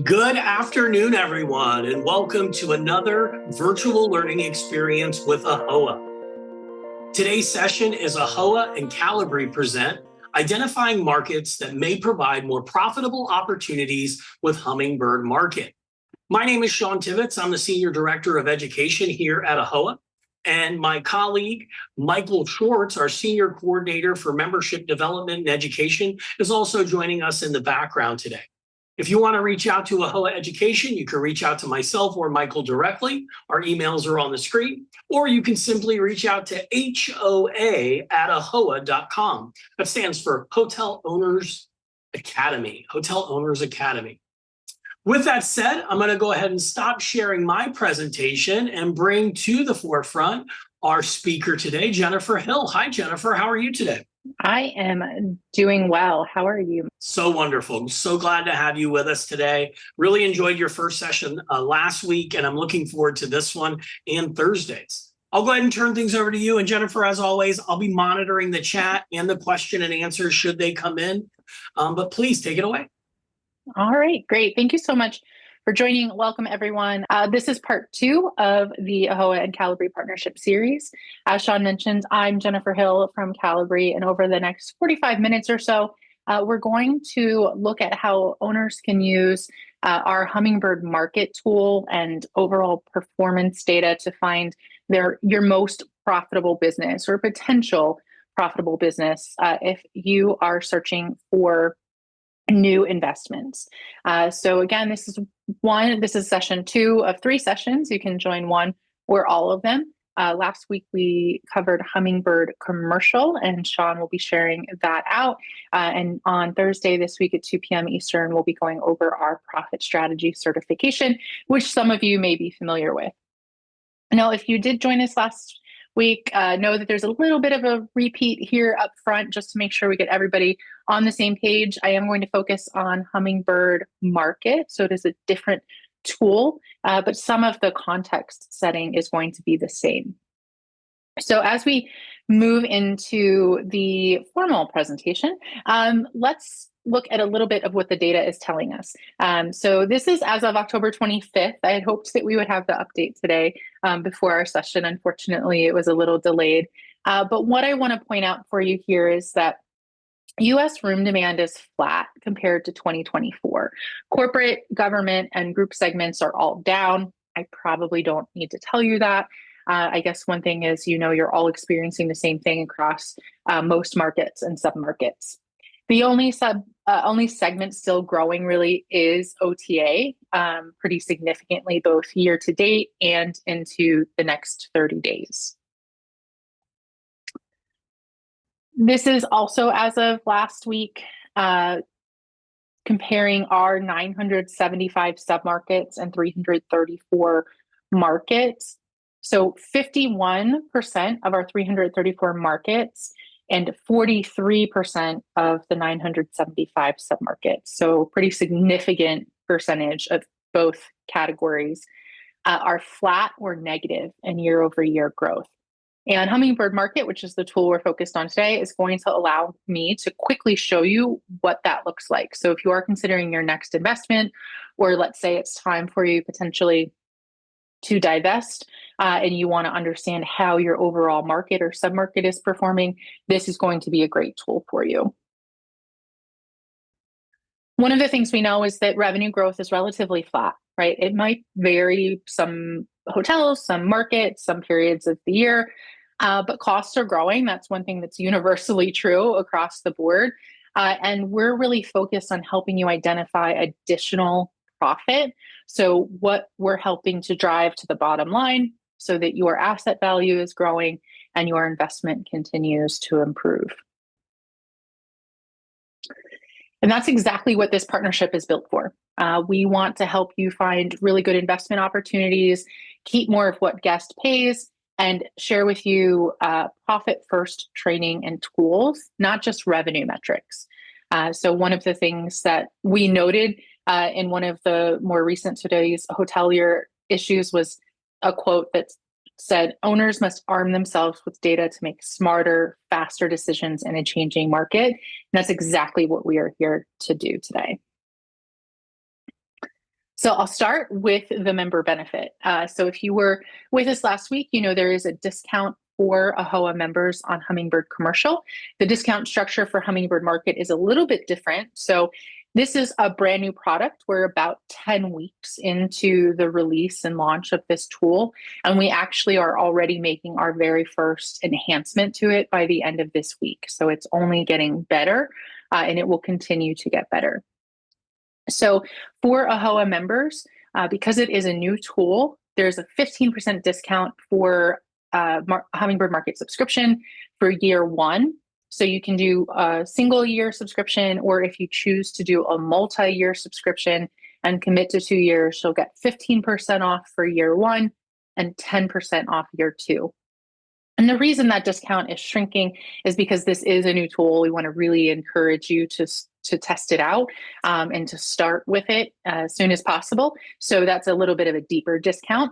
Good afternoon, everyone, and welcome to another virtual learning experience with AAHOA. Today's session is AAHOA and Kalibri present Identifying Markets that May Provide More Profitable Opportunities with Hummingbird Market. My name is Sean Tivitz. I'm the Senior Director of Education here at AAHOA, and my colleague, Michael Schwartz, our Senior Coordinator for Membership Development and Education, is also joining us in the background today. If you want to reach out to AAHOA Education, you can reach out to myself or Michael directly. Our emails are on the screen, or you can simply reach out to HOA@AAHOA.com. That stands for Hotel Owners Academy, Hotel Owners Academy. With that said, I'm going to go ahead and stop sharing my presentation and bring to the forefront our speaker today, Jennifer Hill. Hi, Jennifer. How are you today? I am doing well. How are you? So wonderful. I'm so glad to have you with us today. Really enjoyed your first session last week, and I'm looking forward to this one and Thursdays. I'll go ahead and turn things over to you. And Jennifer, as always, I'll be monitoring the chat and the question and answers should they come in. But please take it away. All right, great. Thank you so much for joining. Welcome, everyone. This is part 2 of the AAHOA and Kalibri Partnership Series. As Sean mentioned, I'm Jennifer Hill from Kalibri, and over the next 45 minutes or so, we're going to look at how owners can use our Hummingbird Market tool and overall performance data to find your most profitable business or potential profitable business if you are searching for new investments. So again, this is session 2 of 3 sessions. You can join one or all of them. Last week, we covered Hummingbird Commercial, and Sean will be sharing that out. And on Thursday this week at 2 p.m. Eastern, we'll be going over our profit strategy certification, which some of you may be familiar with. Now, if you did join us last week, know that there's a little bit of a repeat here up front just to make sure we get everybody on the same page. I am going to focus on Hummingbird Market, so it is a different tool, but some of the context setting is going to be the same. So as we move into the formal presentation, let's look at a little bit of what the data is telling us. So this is as of October 25th. I had hoped that we would have the update today before our session. Unfortunately, it was a little delayed. But what I want to point out for you here is that U.S. room demand is flat compared to 2024. Corporate, government, and group segments are all down. I probably don't need to tell you that. I guess one thing is, you're all experiencing the same thing across most markets and submarkets. The only segment still growing really is OTA, pretty significantly, both year to date and into the next 30 days. This is also as of last week, comparing our 975 submarkets and 334 markets. So 51% of our 334 markets and 43% of the 975 submarkets. So pretty significant percentage of both categories are flat or negative in year-over-year growth. And Hummingbird Market, which is the tool we're focused on today, is going to allow me to quickly show you what that looks like. So if you are considering your next investment, or let's say it's time for you potentially to divest, and you want to understand how your overall market or submarket is performing, this is going to be a great tool for you. One of the things we know is that revenue growth is relatively flat, right? It might vary, some hotels, some markets, some periods of the year, but costs are growing. That's one thing that's universally true across the board. And we're really focused on helping you identify additional profit. So what we're helping to drive to the bottom line so that your asset value is growing and your investment continues to improve. And that's exactly what this partnership is built for. We want to help you find really good investment opportunities, keep more of what guest pays, and share with you profit first training and tools, not just revenue metrics. So one of the things that we noted in one of the more recent today's hotelier issues was a quote that said, owners must arm themselves with data to make smarter, faster decisions in a changing market. And that's exactly what we are here to do today. So I'll start with the member benefit. So if you were with us last week, you know there is a discount for AAHOA members on Hummingbird Commercial. The discount structure for Hummingbird Market is a little bit different. So this is a brand new product. We're about 10 weeks into the release and launch of this tool, and we actually are already making our very first enhancement to it by the end of this week. So it's only getting better, and it will continue to get better. So for AAHOA members, because it is a new tool, there's a 15% discount for Hummingbird Market subscription for year one. So you can do a single year subscription, or if you choose to do a multi-year subscription and commit to 2 years, you'll get 15% off for year one and 10% off year two. And the reason that discount is shrinking is because this is a new tool. We want to really encourage you to test it out and to start with it as soon as possible. So that's a little bit of a deeper discount.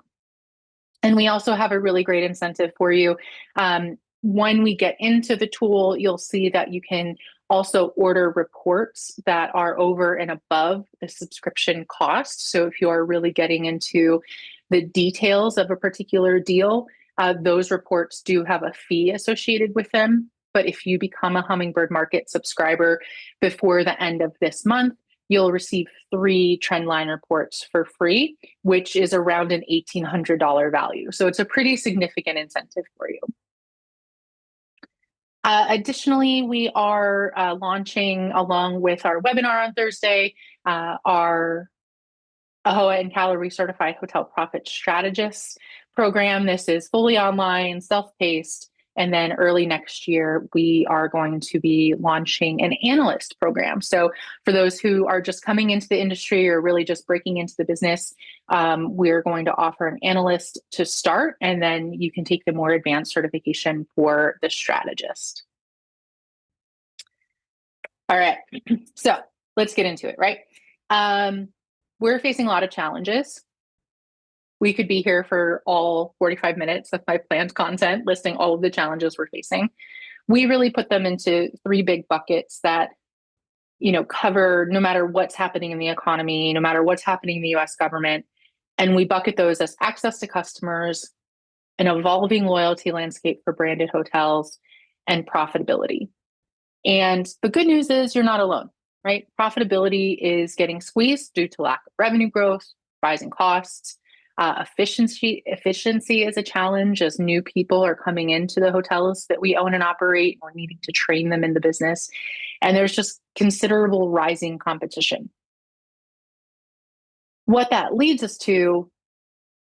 And we also have a really great incentive for you. When we get into the tool, you'll see that you can also order reports that are over and above the subscription cost. So if you are really getting into the details of a particular deal, those reports do have a fee associated with them. But if you become a Hummingbird Market subscriber before the end of this month, you'll receive 3 trendline reports for free, which is around an $1,800 value. So it's a pretty significant incentive for you. Additionally, we are launching, along with our webinar on Thursday, our AAHOA and Kalibri Certified Hotel Profit Strategist program. This is fully online, self-paced. And then early next year, we are going to be launching an analyst program. So for those who are just coming into the industry or really just breaking into the business, we're going to offer an analyst to start, and then you can take the more advanced certification for the strategist. All right, so let's get into it, right? We're facing a lot of challenges. We could be here for all 45 minutes of my planned content listing all of the challenges we're facing. We really put them into 3 big buckets that, cover no matter what's happening in the economy, no matter what's happening in the US government. And we bucket those as access to customers, an evolving loyalty landscape for branded hotels, and profitability. And the good news is you're not alone, right? Profitability is getting squeezed due to lack of revenue growth, rising costs. Efficiency is a challenge as new people are coming into the hotels that we own and operate. We're needing to train them in the business. And there's just considerable rising competition. What that leads us to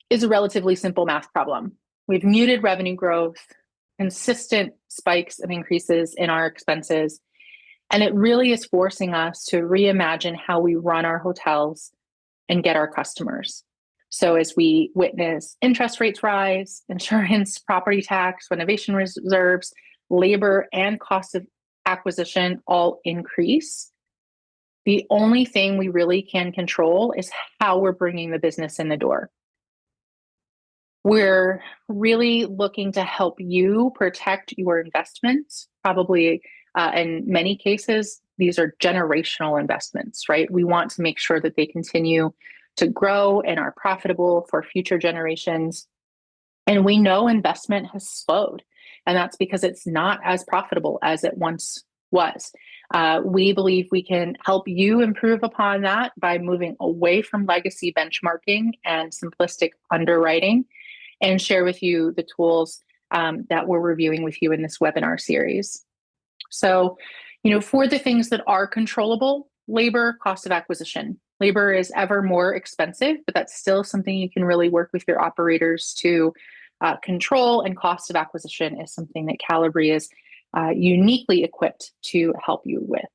is a relatively simple math problem. We've muted revenue growth, consistent spikes and increases in our expenses, and it really is forcing us to reimagine how we run our hotels and get our customers. So as we witness interest rates rise, insurance, property tax, renovation reserves, labor, and cost of acquisition all increase, the only thing we really can control is how we're bringing the business in the door. We're really looking to help you protect your investments. Probably in many cases, these are generational investments, right? We want to make sure that they continue to grow and are profitable for future generations. And we know investment has slowed, and that's because it's not as profitable as it once was. We believe we can help you improve upon that by moving away from legacy benchmarking and simplistic underwriting, and share with you the tools that we're reviewing with you in this webinar series. So, for the things that are controllable, labor, cost of acquisition. Labor is ever more expensive, but that's still something you can really work with your operators to control, and cost of acquisition is something that Kalibri is uniquely equipped to help you with.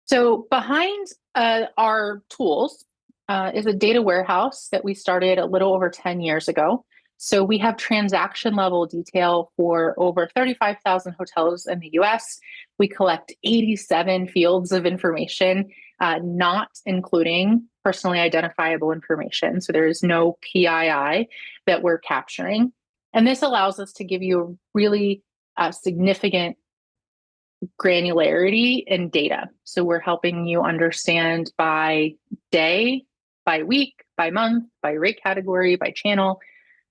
So behind our tools is a data warehouse that we started a little over 10 years ago. So we have transaction level detail for over 35,000 hotels in the US. We collect 87 fields of information, not including personally identifiable information. So there is no PII that we're capturing. And this allows us to give you a really significant granularity in data. So we're helping you understand by day, by week, by month, by rate category, by channel,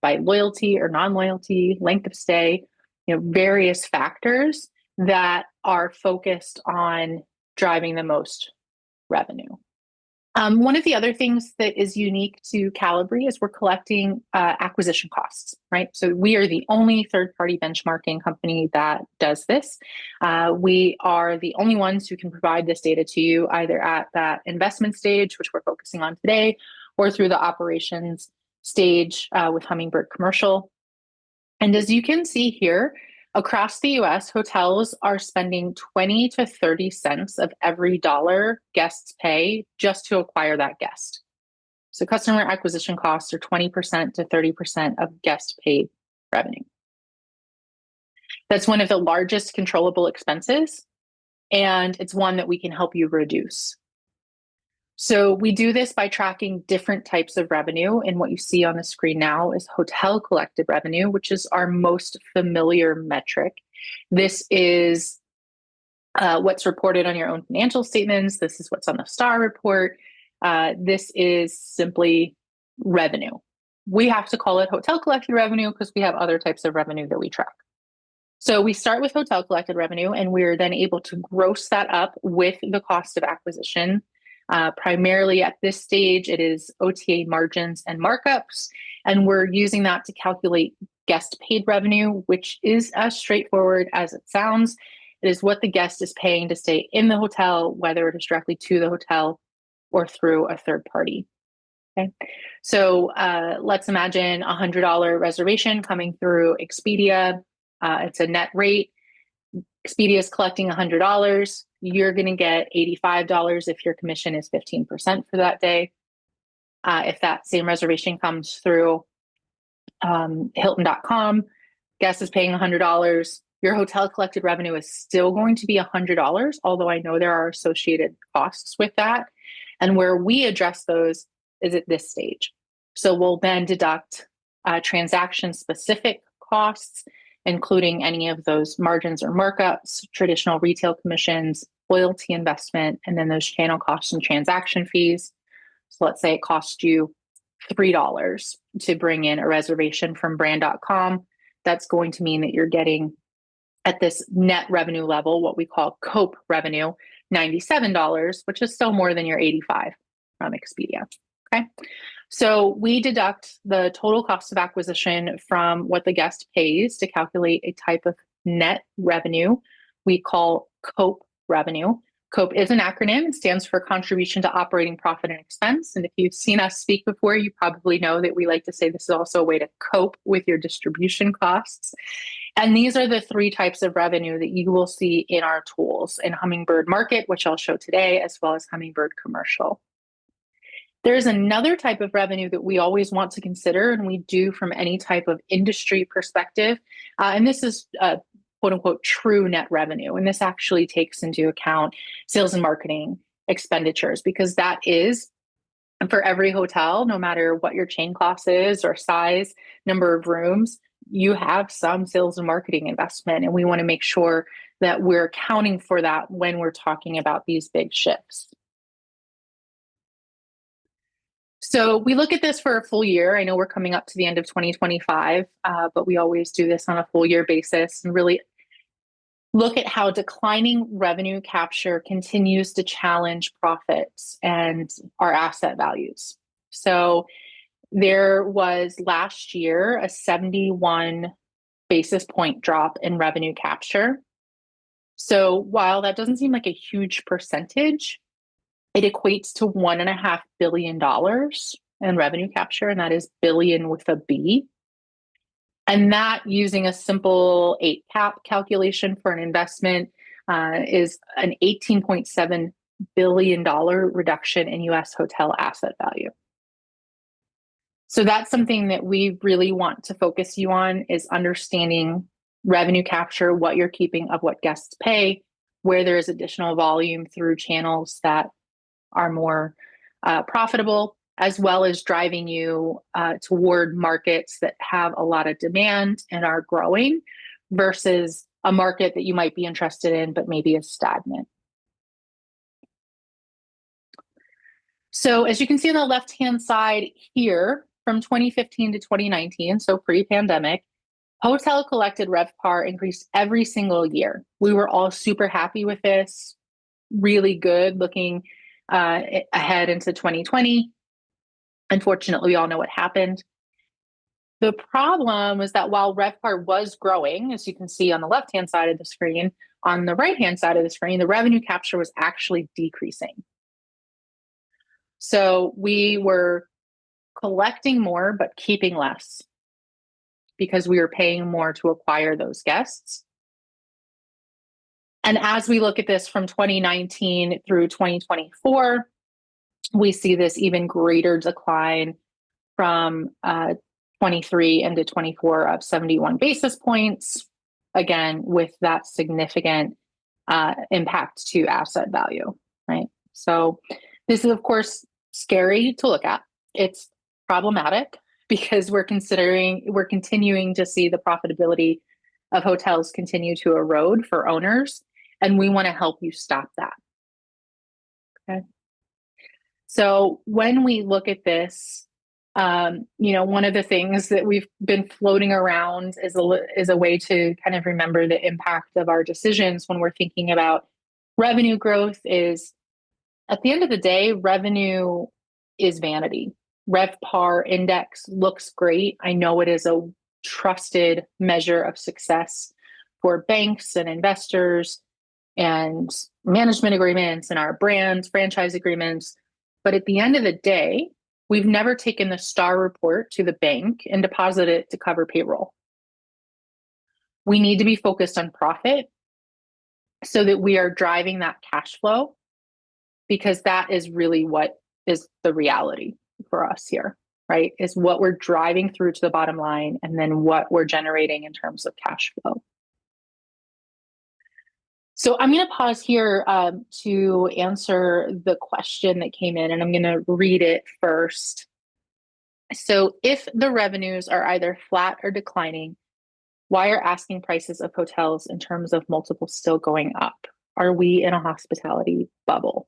by loyalty or non-loyalty, length of stay, various factors that are focused on driving the most revenue. One of the other things that is unique to Kalibri is we're collecting acquisition costs, right? So we are the only third-party benchmarking company that does this. We are the only ones who can provide this data to you either at that investment stage, which we're focusing on today, or through the operations stage with Hummingbird Commercial. And as you can see here, across the US, hotels are spending 20 to 30 cents of every dollar guests pay just to acquire that guest. So customer acquisition costs are 20% to 30% of guest paid revenue. That's one of the largest controllable expenses, and it's one that we can help you reduce. So we do this by tracking different types of revenue. And what you see on the screen now is hotel collected revenue, which is our most familiar metric. This is what's reported on your own financial statements. This is what's on the STAR report. This is simply revenue. We have to call it hotel collected revenue because we have other types of revenue that we track. So we start with hotel collected revenue, and we're then able to gross that up with the cost of acquisition. Primarily at this stage, it is OTA margins and markups, and we're using that to calculate guest paid revenue, which is as straightforward as it sounds. It is what the guest is paying to stay in the hotel, whether it is directly to the hotel or through a third party. Okay, so let's imagine a $100 reservation coming through Expedia. It's a net rate. Expedia is collecting $100. You're going to get $85 if your commission is 15% for that day. If that same reservation comes through Hilton.com, guest is paying $100. Your hotel collected revenue is still going to be $100, although I know there are associated costs with that. And where we address those is at this stage. So we'll then deduct transaction-specific costs, including any of those margins or markups, traditional retail commissions, loyalty investment, and then those channel costs and transaction fees. So let's say it cost you $3 to bring in a reservation from brand.com. That's going to mean that you're getting at this net revenue level, what we call COPE revenue, $97, which is still more than your $85 from Expedia. Okay. So we deduct the total cost of acquisition from what the guest pays to calculate a type of net revenue we call COPE revenue. COPE is an acronym. It stands for Contribution to Operating Profit and Expense. And if you've seen us speak before, you probably know that we like to say this is also a way to cope with your distribution costs. And these are the three types of revenue that you will see in our tools in Hummingbird Market, which I'll show today, as well as Hummingbird Commercial. There's another type of revenue that we always want to consider, and we do from any type of industry perspective. And this is quote unquote true net revenue. And this actually takes into account sales and marketing expenditures, because that is for every hotel, no matter what your chain class is or size, number of rooms, you have some sales and marketing investment. And we want to make sure that we're accounting for that when we're talking about these big shifts. So we look at this for a full year. I know we're coming up to the end of 2025, but we always do this on a full year basis and really look at how declining revenue capture continues to challenge profits and our asset values. So there was last year a 71 basis point drop in revenue capture. So while that doesn't seem like a huge percentage, it equates to $1.5 billion in revenue capture, and that is billion with a B. And that, using a simple 8-cap calculation for an investment, is an $18.7 billion reduction in US hotel asset value. So that's something that we really want to focus you on, is understanding revenue capture, what you're keeping of what guests pay, where there is additional volume through channels that are more profitable, as well as driving you toward markets that have a lot of demand and are growing versus a market that you might be interested in but maybe is stagnant. So as you can see on the left-hand side here, from 2015 to 2019, so pre-pandemic, hotel collected RevPAR increased every single year. We were all super happy with this, really good looking ahead into 2020. Unfortunately, we all know what happened. The problem was that while RevPAR was growing, as you can see on the left-hand side of the screen, on the right-hand side of the screen, the revenue capture was actually decreasing. So we were collecting more, but keeping less because we were paying more to acquire those guests. And as we look at this from 2019 through 2024, we see this even greater decline from 23 into 24 of 71 basis points, again, with that significant impact to asset value, right? So this is, of course, scary to look at. It's problematic because we're continuing to see the profitability of hotels continue to erode for owners, and we want to help you stop that. Okay. So when we look at this, one of the things that we've been floating around is a way to kind of remember the impact of our decisions when we're thinking about revenue growth is, at the end of the day, revenue is vanity. RevPAR index looks great. I know it is a trusted measure of success for banks and investors and management agreements and our brands, franchise agreements. But at the end of the day, we've never taken the STAR report to the bank and deposited it to cover payroll. We need to be focused on profit so that we are driving that cash flow, because that is really what is the reality for us here, right? Is what we're driving through to the bottom line and then what we're generating in terms of cash flow. So I'm going to pause here to answer the question that came in, and I'm going to read it first. So if the revenues are either flat or declining, why are asking prices of hotels in terms of multiples still going up? Are we in a hospitality bubble?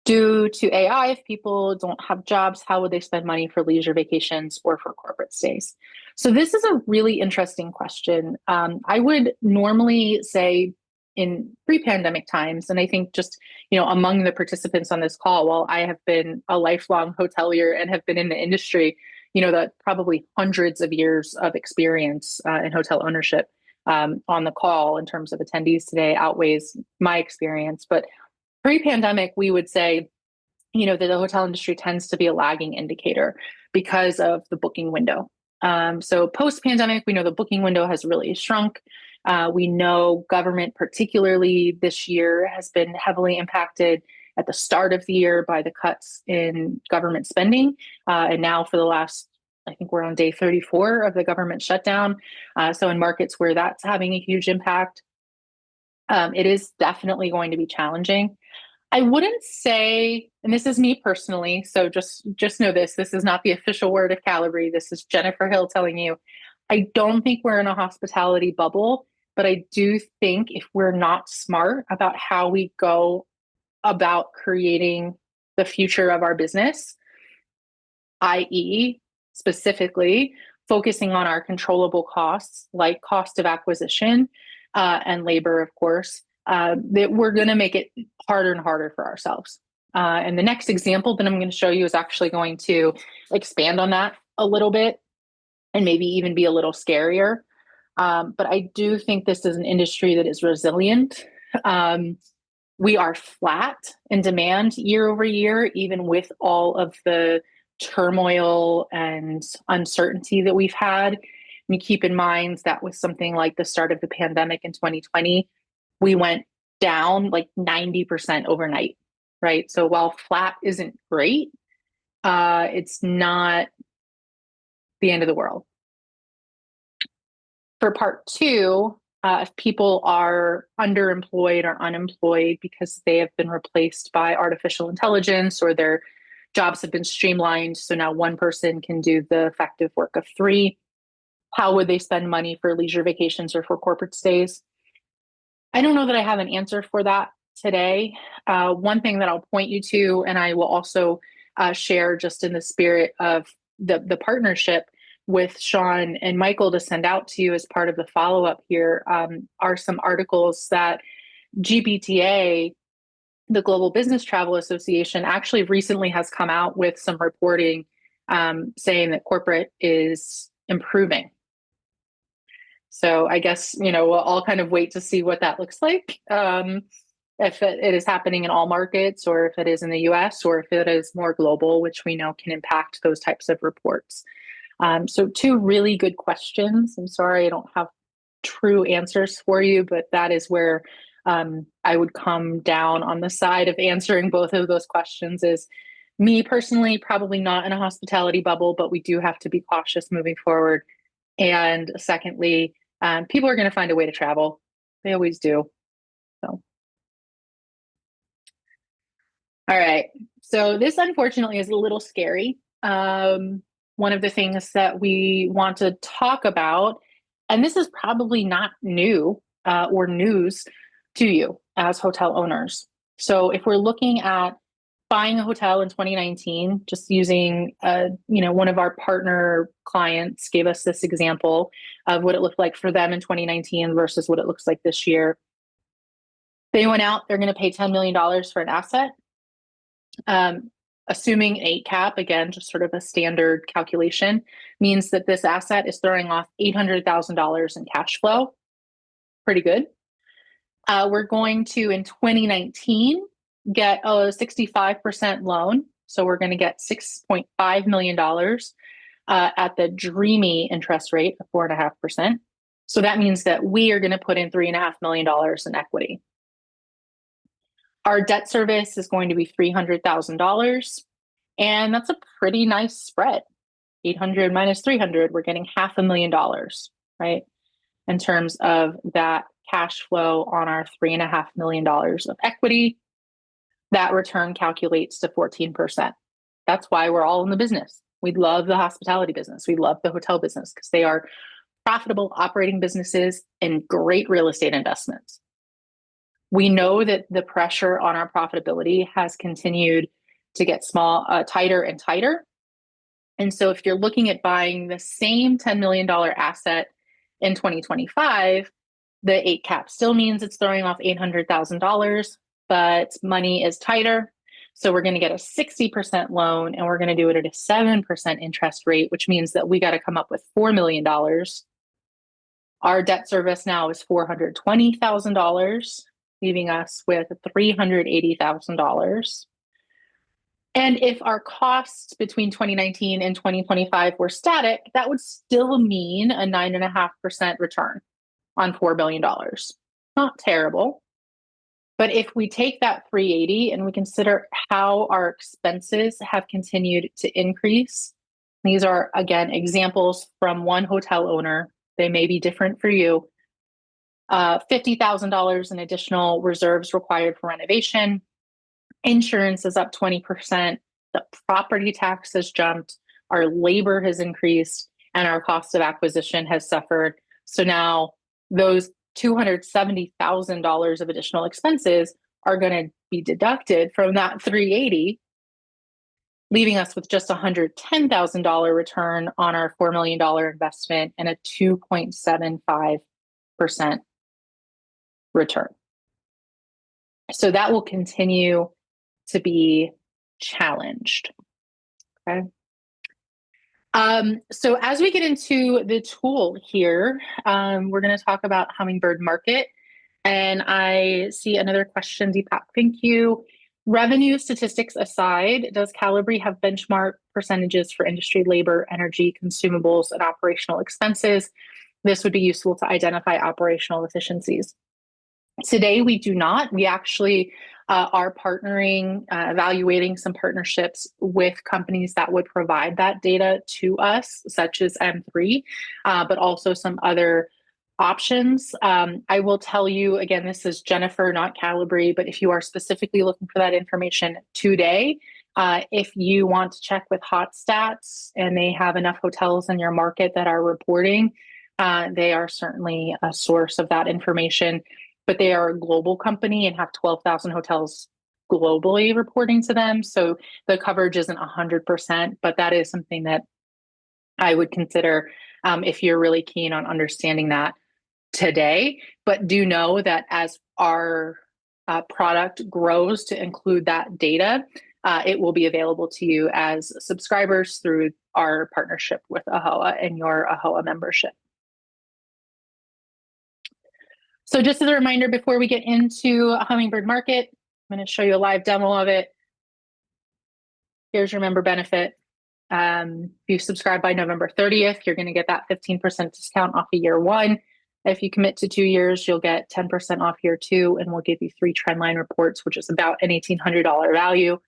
Due to AI, if people don't have jobs, how would they spend money for leisure vacations or for corporate stays? So this is a really interesting question. I would normally say in pre-pandemic times, and I think just, among the participants on this call, while I have been a lifelong hotelier and have been in the industry, that probably hundreds of years of experience in hotel ownership on the call in terms of attendees today outweighs my experience. But pre-pandemic, we would say, that the hotel industry tends to be a lagging indicator because of the booking window. So post-pandemic, we know the booking window has really shrunk. We know government, particularly this year, has been heavily impacted at the start of the year by the cuts in government spending. And now for the last, I think we're on day 34 of the government shutdown. So in markets where that's having a huge impact, it is definitely going to be challenging. I wouldn't say, and this is me personally, so just know this is not the official word of Kalibri. This is Jennifer Hill telling you, I don't think we're in a hospitality bubble, but I do think if we're not smart about how we go about creating the future of our business, i.e., specifically focusing on our controllable costs, like cost of acquisition and labor, of course, that we're going to make it harder and harder for ourselves. And the next example that I'm going to show you is actually going to expand on that a little bit and maybe even be a little scarier. But I do think this is an industry that is resilient. We are flat in demand year over year, even with all of the turmoil and uncertainty that we've had. And you keep in mind that with something like the start of the pandemic in 2020, we went down like 90% overnight, right? So while flat isn't great, it's not the end of the world. For part two, if people are underemployed or unemployed because they have been replaced by artificial intelligence or their jobs have been streamlined, so now one person can do the effective work of three, how would they spend money for leisure vacations or for corporate stays? I don't know that I have an answer for that today. One thing that I'll point you to, and I will also share just in the spirit of the partnership with Sean and Michael to send out to you as part of the follow-up here, are some articles that GBTA, the Global Business Travel Association, actually recently has come out with some reporting saying that corporate is improving. So I guess, we'll all kind of wait to see what that looks like. If it is happening in all markets, or if it is in the US, or if it is more global, which we know can impact those types of reports. So two really good questions. I'm sorry I don't have true answers for you, but that is where I would come down on the side of answering both of those questions. Is me personally, probably not in a hospitality bubble, but we do have to be cautious moving forward. And secondly, people are going to find a way to travel. They always do. So. All right. So this unfortunately is a little scary. One of the things that we want to talk about, and this is probably not new or news to you as hotel owners. So if we're looking at buying a hotel in 2019, just using, one of our partner clients gave us this example of what it looked like for them in 2019 versus what it looks like this year. They went out, they're going to pay $10 million for an asset. Assuming 8 cap, again, just sort of a standard calculation, means that this asset is throwing off $800,000 in cash flow. Pretty good. We're going to, in 2019, get a 65% loan. So we're going to get $6.5 million at the dreamy interest rate of 4.5%. So that means that we are going to put in $3.5 million in equity. Our debt service is going to be $300,000, and that's a pretty nice spread. 800 minus 300, we're getting $500,000, right? In terms of that cash flow on our $3.5 million of equity, that return calculates to 14%. That's why we're all in the business. We love the hospitality business. We love the hotel business because they are profitable operating businesses and great real estate investments. We know that the pressure on our profitability has continued to get tighter and tighter. And so if you're looking at buying the same $10 million asset in 2025, the 8 cap still means it's throwing off $800,000, but money is tighter. So we're going to get a 60% loan, and we're going to do it at a 7% interest rate, which means that we got to come up with $4 million. Our debt service now is $420,000. Leaving us with $380,000. And if our costs between 2019 and 2025 were static, that would still mean a 9.5% return on $4 billion. Not terrible. But if we take that 380 and we consider how our expenses have continued to increase, these are, again, examples from one hotel owner. They may be different for you. $50,000 in additional reserves required for renovation. Insurance is up 20%. The property tax has jumped. Our labor has increased, and our cost of acquisition has suffered. So now those $270,000 of additional expenses are going to be deducted from that 380, leaving us with just $110,000 return on our $4 million investment and a 2.75% return. So that will continue to be challenged. Okay. So as we get into the tool here, we're going to talk about Hummingbird Market. And I see another question, Deepak. Thank you. Revenue statistics aside, does Kalibri have benchmark percentages for industry labor, energy, consumables, and operational expenses? This would be useful to identify operational efficiencies. Today, we do not. We actually are partnering, evaluating some partnerships with companies that would provide that data to us, such as M3, but also some other options. I will tell you, again, this is Jennifer, not Kalibri, but if you are specifically looking for that information today, if you want to check with HotStats and they have enough hotels in your market that are reporting, they are certainly a source of that information. but they are a global company and have 12,000 hotels globally reporting to them. So the coverage isn't 100%, but that is something that I would consider if you're really keen on understanding that today. But do know that as our product grows to include that data, it will be available to you as subscribers through our partnership with AAHOA and your AAHOA membership. So just as a reminder, before we get into Hummingbird Market, I'm going to show you a live demo of it. Here's your member benefit. If you subscribe by November 30th, you're going to get that 15% discount off of year one. If you commit to 2 years, you'll get 10% off year two, and we'll give you 3 trendline reports, which is about an $1,800 value.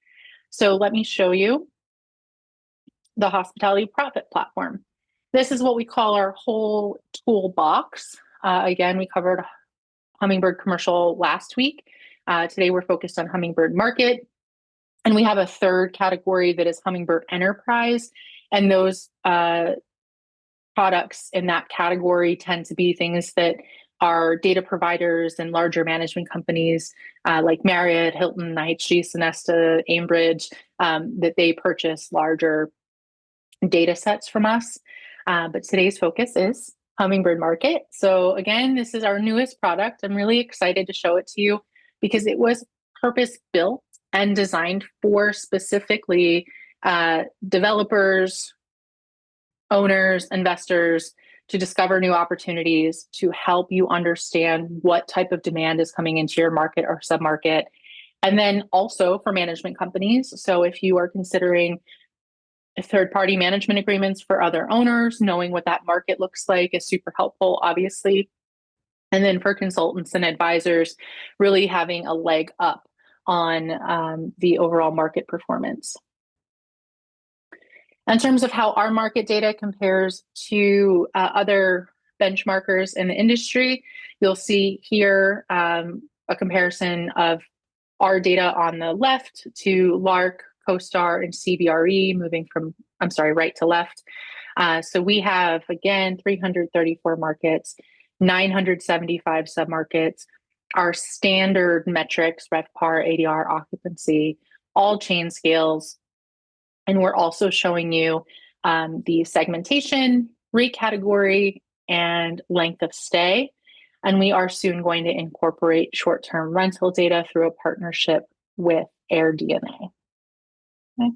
So let me show you the hospitality profit platform. This is what we call our whole toolbox. Again, we covered Hummingbird Commercial last week. Today we're focused on Hummingbird Market. And we have a third category that is Hummingbird Enterprise. And those products in that category tend to be things that our data providers and larger management companies like Marriott, Hilton, IHG, Sonesta, Aimbridge, that they purchase larger data sets from us. But today's focus is Hummingbird Market. So again, this is our newest product. I'm really excited to show it to you because it was purpose-built and designed for specifically developers, owners, investors to discover new opportunities, to help you understand what type of demand is coming into your market or submarket. And then also for management companies. So if you are considering third-party management agreements for other owners, knowing what that market looks like is super helpful, obviously. And then for consultants and advisors, really having a leg up on the overall market performance. In terms of how our market data compares to other benchmarkers in the industry, you'll see here a comparison of our data on the left to LARC, CoStar, and CBRE, moving from, right to left. So we have, again, 334 markets, 975 submarkets, our standard metrics, RevPAR, ADR, occupancy, all chain scales. And we're also showing you the segmentation, rate category, and length of stay. And we are soon going to incorporate short-term rental data through a partnership with AirDNA. Okay.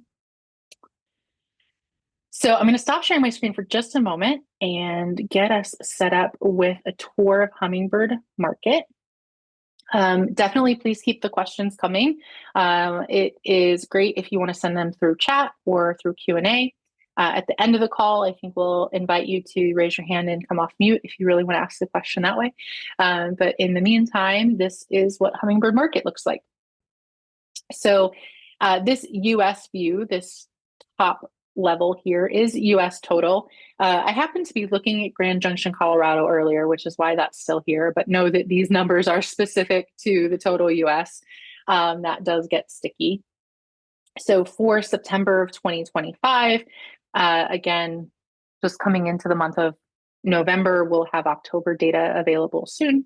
So I'm going to stop sharing my screen for just a moment and get us set up with a tour of Hummingbird Market. Definitely please keep the questions coming. It is great if you want to send them through chat or through Q&A. At the end of the call, I think we'll invite you to raise your hand and come off mute if you really want to ask the question that way. But in the meantime, this is what Hummingbird Market looks like. So this US view, this top level here is US total. I happened to be looking at Grand Junction, Colorado earlier, which is why that's still here, but know that these numbers are specific to the total US. That does get sticky. So for September of 2025, again, just coming into the month of November, we'll have October data available soon.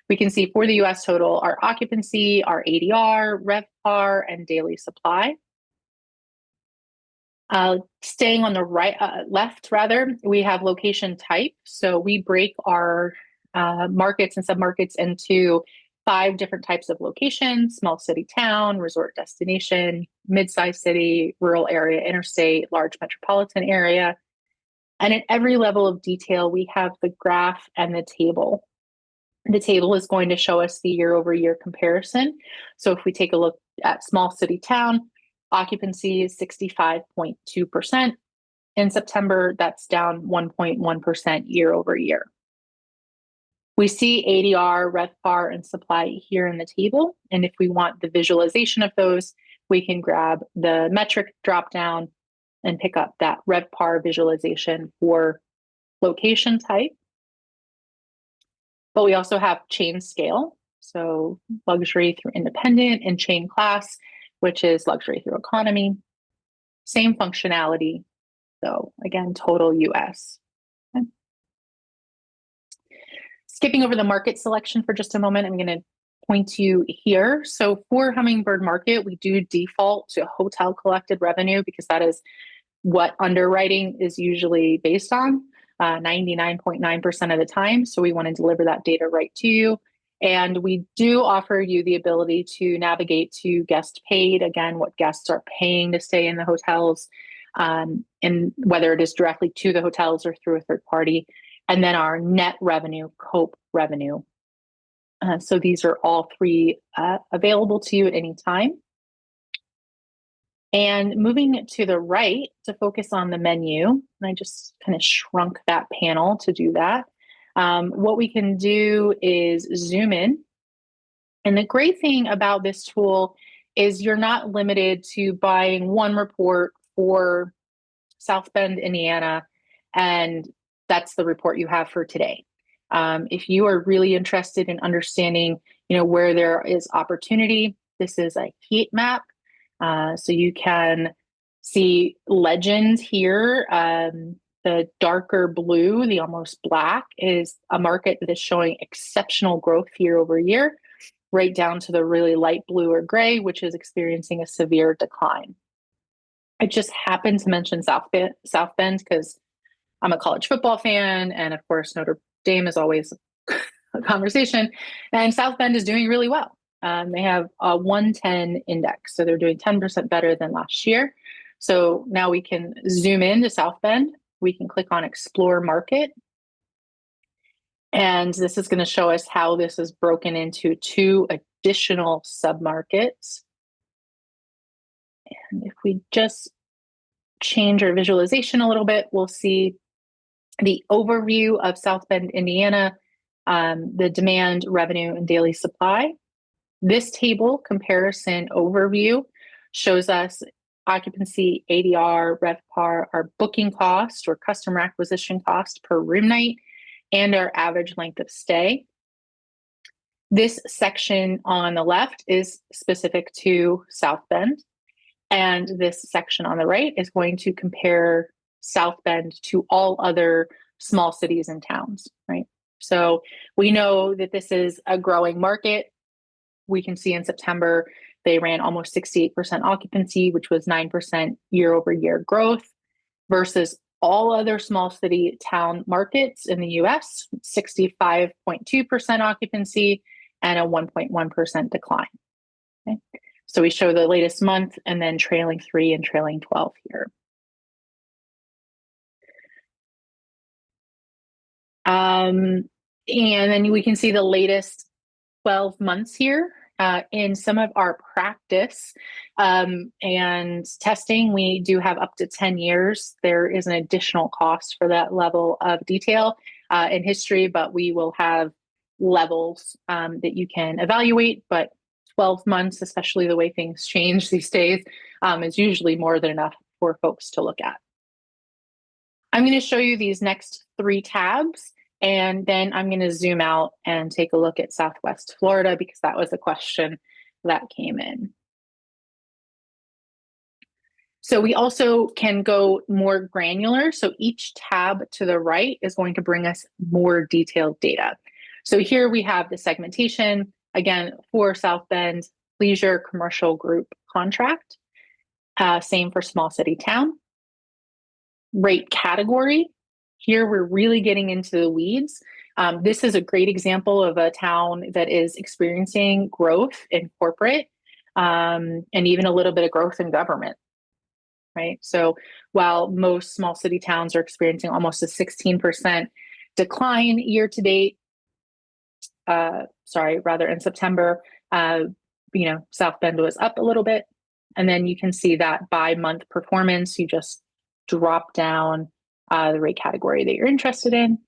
We can see for the US total, our occupancy, our ADR, RevPAR, and daily supply. Staying on the right, left rather, we have location type. So we break our markets and submarkets into 5 different types of locations: small city town, resort destination, mid-sized city, rural area, interstate, large metropolitan area. And at every level of detail, we have the graph and the table. The table is going to show us the year-over-year comparison. So if we take a look at small city town, occupancy is 65.2%. In September, that's down 1.1% year over year. We see ADR, RevPAR, and supply here in the table. And if we want the visualization of those, we can grab the metric dropdown and pick up that RevPAR visualization for location type. But we also have chain scale. So luxury through independent, and chain class, which is luxury through economy. Same functionality. So again, total US. Okay. Skipping over the market selection for just a moment, I'm going to point you here. So for Hummingbird Market, we do default to hotel collected revenue because that is what underwriting is usually based on 99.9% of the time. So we want to deliver that data right to you. And we do offer you the ability to navigate to guest paid, again, what guests are paying to stay in the hotels, and whether it is directly to the hotels or through a third party. And then our net revenue, COPE revenue. So these are all three available to you at any time. And moving to the right to focus on the menu, and I just kind of shrunk that panel to do that. What we can do is zoom in. And the great thing about this tool is you're not limited to buying one report for South Bend, Indiana, and that's the report you have for today. If you are really interested in understanding, where there is opportunity, this is a heat map. So you can see legend here. The darker blue, the almost black, is a market that is showing exceptional growth year over year, right down to the really light blue or gray, which is experiencing a severe decline. I just happened to mention South Bend because I'm a college football fan, and of course, Notre Dame is always a conversation, and South Bend is doing really well. They have a 110 index, so they're doing 10% better than last year. So now we can zoom in to South Bend. We can click on Explore Market. And this is going to show us how this is broken into 2 additional submarkets. And if we just change our visualization a little bit, we'll see the overview of South Bend, Indiana, the demand, revenue, and daily supply. This table comparison overview shows us occupancy, ADR, RevPAR, our booking cost or customer acquisition cost per room night, and our average length of stay. This section on the left is specific to South Bend, and this section on the right is going to compare South Bend to all other small cities and towns, right? So we know that this is a growing market. We can see in September, they ran almost 68% occupancy, which was 9% year over year growth versus all other small city town markets in the US, 65.2% occupancy and a 1.1% decline. Okay? So we show the latest month and then trailing 3 and trailing 12 here. And then we can see the latest 12 months here. In some of our practice and testing, we do have up to 10 years. There is an additional cost for that level of detail in history, but we will have levels that you can evaluate. But 12 months, especially the way things change these days, is usually more than enough for folks to look at. I'm going to show you these next 3 tabs. And then I'm going to zoom out and take a look at Southwest Florida because that was a question that came in. So we also can go more granular. So each tab to the right is going to bring us more detailed data. So here we have the segmentation, again, for South Bend, leisure, commercial, group, contract. Same for small city town. Rate category. Here, we're really getting into the weeds. This is a great example of a town that is experiencing growth in corporate and even a little bit of growth in government, right? So while most small city towns are experiencing almost a 16% decline year to date, in September, South Bend was up a little bit. And then you can see that by month performance, you just drop down the rate category that you're interested in.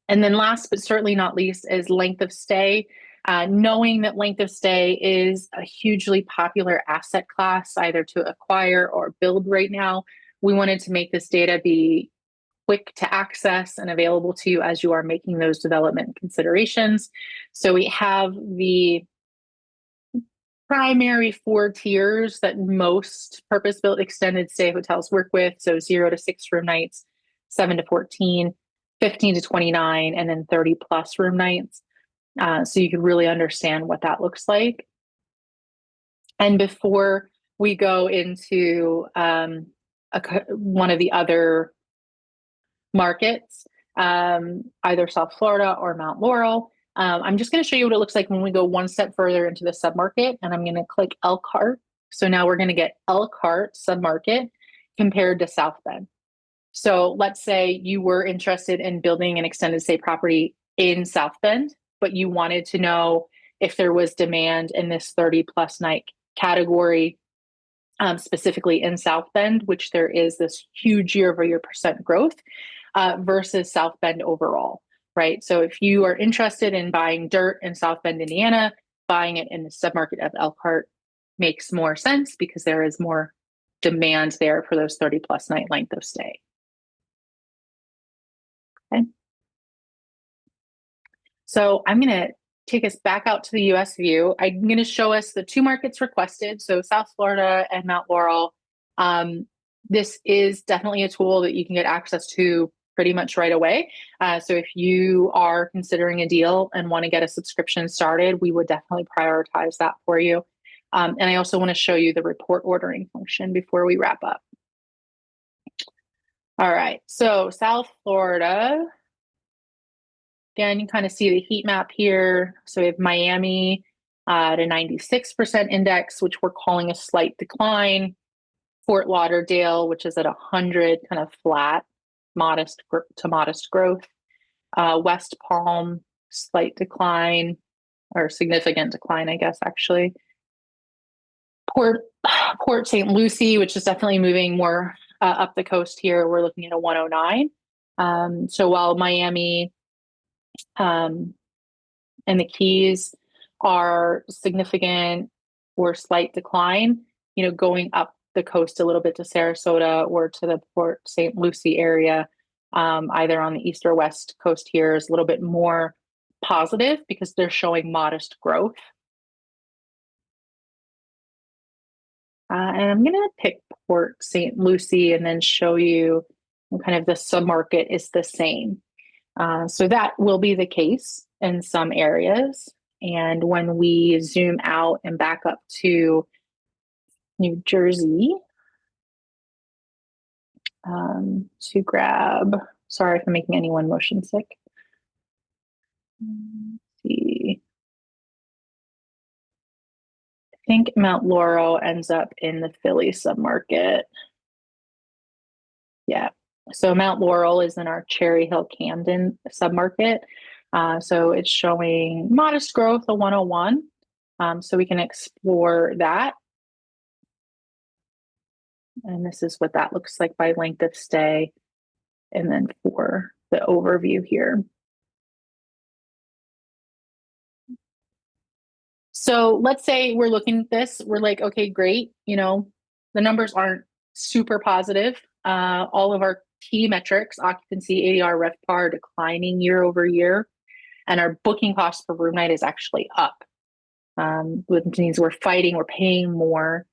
And then last but certainly not least is length of stay. Knowing that length of stay is a hugely popular asset class, either to acquire or build right now, we wanted to make this data be quick to access and available to you as you are making those development considerations. So we have the primary 4 tiers that most purpose-built extended stay hotels work with. So 0 to 6 room nights, 7 to 14, 15 to 29, and then 30 plus room nights. So you can really understand what that looks like. And before we go into one of the other markets, either South Florida or Mount Laurel, I'm just going to show you what it looks like when we go one step further into the submarket, and I'm going to click Elkhart. So now we're going to get Elkhart submarket compared to South Bend. So let's say you were interested in building an extended stay property in South Bend, but you wanted to know if there was demand in this 30 plus night category, specifically in South Bend, which there is this huge year-over-year percent growth versus South Bend overall, right? So if you are interested in buying dirt in South Bend, Indiana, buying it in the submarket of Elkhart makes more sense because there is more demand there for those 30 plus night length of stay. Okay. So I'm going to take us back out to the US view. I'm going to show us the two markets requested. So South Florida and Mount Laurel. This is definitely a tool that you can get access to pretty much right away. So if you are considering a deal and want to get a subscription started, we would definitely prioritize that for you. And I also want to show you the report ordering function before we wrap up. All right, so South Florida. Again, you kind of see the heat map here. So we have Miami at a 96% index, which we're calling a slight decline. Fort Lauderdale, which is at 100, kind of flat, modest to modest growth. West Palm, slight decline, or significant decline, I guess, actually. Port St. Lucie, which is definitely moving more up the coast here, we're looking at a 109. So while Miami and the Keys are significant or slight decline, going up the coast a little bit to Sarasota or to the Port St. Lucie area, either on the east or west coast here, is a little bit more positive because they're showing modest growth. And I'm going to pick Port St. Lucie and then show you kind of the submarket is the same. So that will be the case in some areas. And when we zoom out and back up to New Jersey, to grab, sorry if I'm making anyone motion sick. Let's see. I think Mount Laurel ends up in the Philly submarket. Yeah. So Mount Laurel is in our Cherry Hill Camden submarket. So it's showing modest growth, a 101. So we can explore that. And this is what that looks like by length of stay. And then for the overview here. So let's say we're looking at this, we're like, okay, great. The numbers aren't super positive. All of our key metrics, occupancy, ADR, RevPAR, are declining year over year. And our booking cost per room night is actually up. Which means we're paying more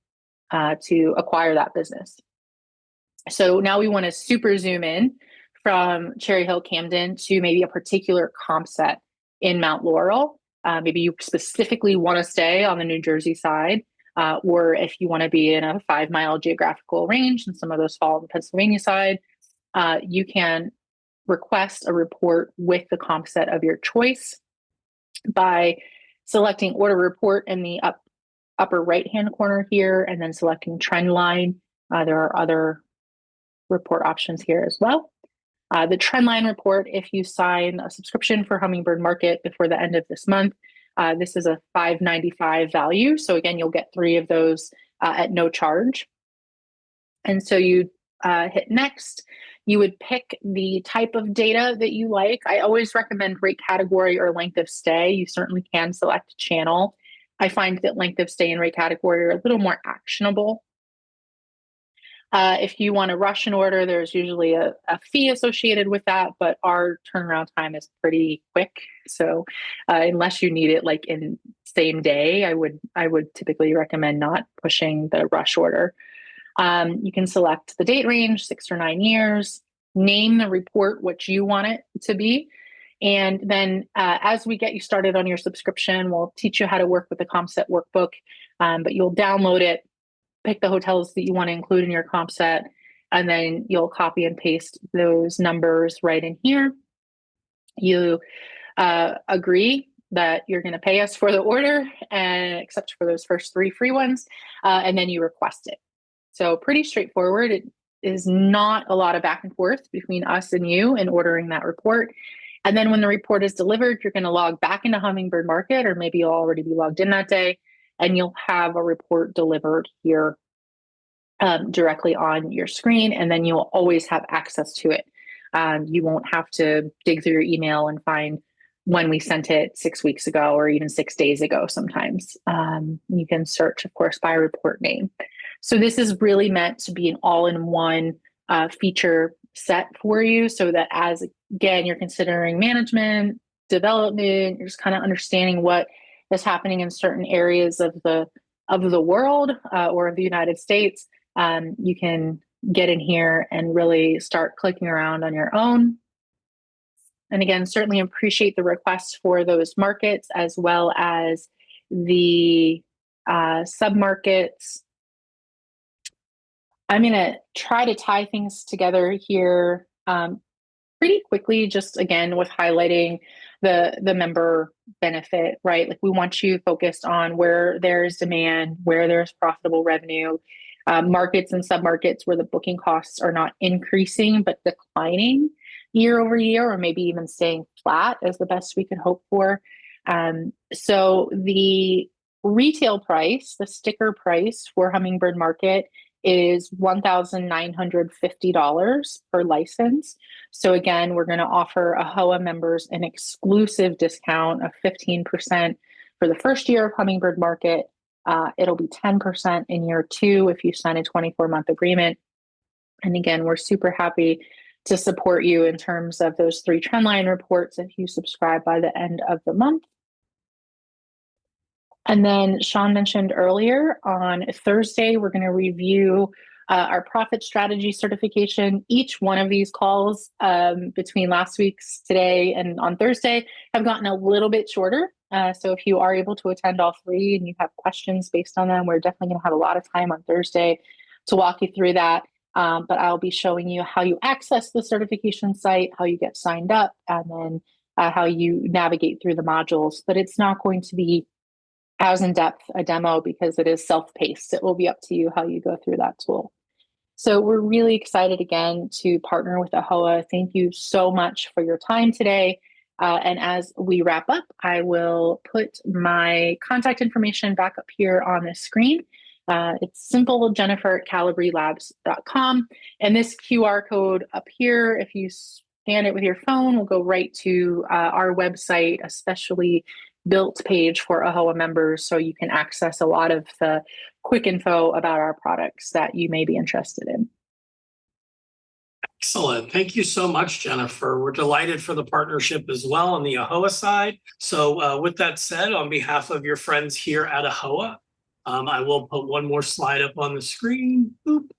to acquire that business. So now we want to super zoom in from Cherry Hill Camden to maybe a particular comp set in Mount Laurel. Maybe you specifically want to stay on the New Jersey side, or if you want to be in a 5-mile geographical range, and some of those fall on the Pennsylvania side, you can request a report with the comp set of your choice by selecting order report in the upper right-hand corner here, and then selecting trend line. There are other report options here as well. The trend line report, if you sign a subscription for Hummingbird Market before the end of this month, this is a $5.95 value. So again, you'll get 3 of those at no charge. And so you hit next. You would pick the type of data that you like. I always recommend rate category or length of stay. You certainly can select channel. I find that length of stay and rate category are a little more actionable. If you want to rush an order, there's usually a fee associated with that, but our turnaround time is pretty quick. So unless you need it like in same day, I would typically recommend not pushing the rush order. You can select the date range, 6 or 9 years. name the report what you want it to be. And then as we get you started on your subscription, we'll teach you how to work with the comp set workbook, but you'll download it, pick the hotels that you want to include in your comp set, and then you'll copy and paste those numbers right in here. You agree that you're going to pay us for the order, and except for those first 3 free ones, and then you request it. So pretty straightforward. It is not a lot of back and forth between us and you in ordering that report. And then when the report is delivered, you're going to log back into Hummingbird Market, or maybe you'll already be logged in that day, and you'll have a report delivered here directly on your screen, and then you'll always have access to it. You won't have to dig through your email and find when we sent it 6 weeks ago or even 6 days ago sometimes. You can search, of course, by report name. So this is really meant to be an all-in-one feature set for you, so that as, again, you're considering management, development, you're just kind of understanding what is happening in certain areas of the world or of the United States, you can get in here and really start clicking around on your own. And again, certainly appreciate the requests for those markets as well as the submarkets. I'm going to try to tie things together here pretty quickly, just again with highlighting the member benefit, right? Like, we want you focused on where there's demand, where there's profitable revenue, markets and submarkets where the booking costs are not increasing but declining year over year, or maybe even staying flat is the best we could hope for. So the retail price, the sticker price for Hummingbird Market, is $1,950 per license. So again, we're going to offer AAHOA members an exclusive discount of 15% for the first year of Hummingbird Market. It'll be 10% in year 2 if you sign a 24-month agreement. And again, we're super happy to support you in terms of those 3 trendline reports if you subscribe by the end of the month. And then Sean mentioned earlier, on Thursday, we're going to review our profit strategy certification. Each one of these calls between last week's today and on Thursday have gotten a little bit shorter. So if you are able to attend all 3 and you have questions based on them, we're definitely going to have a lot of time on Thursday to walk you through that. But I'll be showing you how you access the certification site, how you get signed up, and then how you navigate through the modules. But it's not going to be as in-depth a demo because it is self-paced. It will be up to you how you go through that tool. So we're really excited again to partner with AAHOA. Thank you so much for your time today. And as we wrap up, I will put my contact information back up here on the screen. It's simple, Jennifer@kalibrilabs.com. And this QR code up here, if you scan it with your phone, will go right to our website, especially built page for AAHOA members, so you can access a lot of the quick info about our products that you may be interested in. Excellent. Thank you so much, Jennifer. We're delighted for the partnership as well on the AAHOA side. So with that said, on behalf of your friends here at AAHOA, I will put one more slide up on the screen. Boop.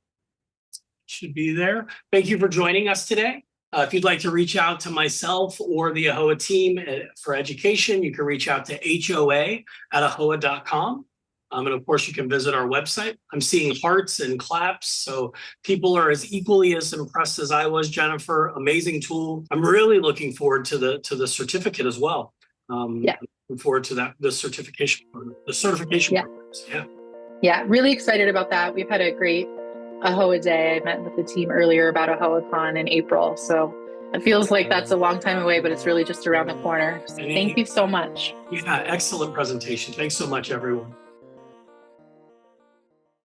Should be there. Thank you for joining us today. If you'd like to reach out to myself or the AAHOA team for education, you can reach out to HOA@AAHOA.com. And of course, you can visit our website. I'm seeing hearts and claps, so people are as equally as impressed as I was, Jennifer. Amazing tool. I'm really looking forward to the certificate as well. Yeah. Looking forward to the certification programs. Yeah, really excited about that. We've had a great AAHOA Day. I met with the team earlier about AAHOACon in April. So it feels like that's a long time away, but it's really just around the corner. So thank you so much. Yeah, excellent presentation. Thanks so much, everyone.